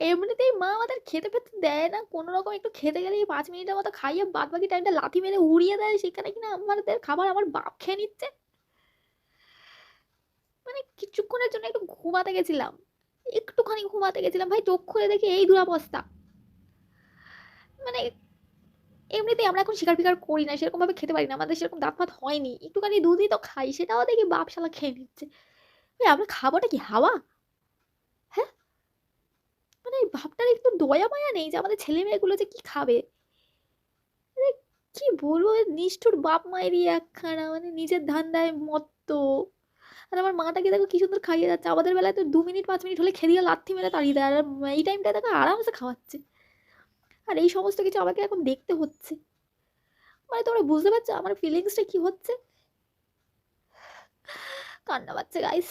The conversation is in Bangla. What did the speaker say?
এমনিতেই মা আমাদের খেতে ফেতে দেয় না, কোনো রকম একটু খেতে গেলেই 5 মিনিটের মতো খাইয়ে বাদ বাকি টাইমটা লাথি মেরে উড়িয়ে দেয়, সেখানে কিনা আমাদের খাবার আমার বাপ খেয়ে নিচ্ছে। মানে কিছুক্ষণের জন্য একটু ঘুমাতে গেছিলাম, একটুখানি ঘুমাতে গেছিলাম ভাই, চোখ খুলে দেখি এই দুরবস্থা। মানে এমনিতেই আমরা এখন শিকার ফিকার করি না, সেরকম ভাবে খেতে পারি না, আমাদের সেরকম দাঁত ফাত হয়নি, একটুখানি দুধই তো খাই, সেটাও দেখি বাপ শালা খেয়ে নিচ্ছে। ভাই আমরা খাবোটা কি, হাওয়া? হ্যাঁ, মানে এই ভাবটার একটু দয়া মায়া নেই যে আমাদের ছেলে মেয়েগুলো যে কি খাবে। মানে কি বলবো, নিষ্ঠুর বাপ মায়েরই একখানা, মানে নিজের ধান্দায় মত্ত। আর আমার মাটাকে দেখো কি সুন্দর খাইয়ে যাচ্ছে, আমাদের বেলায় তো 2 মিনিট 5 মিনিট হলে খেয়ে দিয়ে লাথি মেরে তাড়িয়ে দেয়, আর এই টাইমটা দেখো আরামসে খাওয়াচ্ছে। আর এই সমস্ত কিছু আমাকে এখন দেখতে হচ্ছে। মানে তোমরা বুঝতে পারছো আমার ফিলিংসটা কি হচ্ছে? কান্না পাচ্ছে গাইস।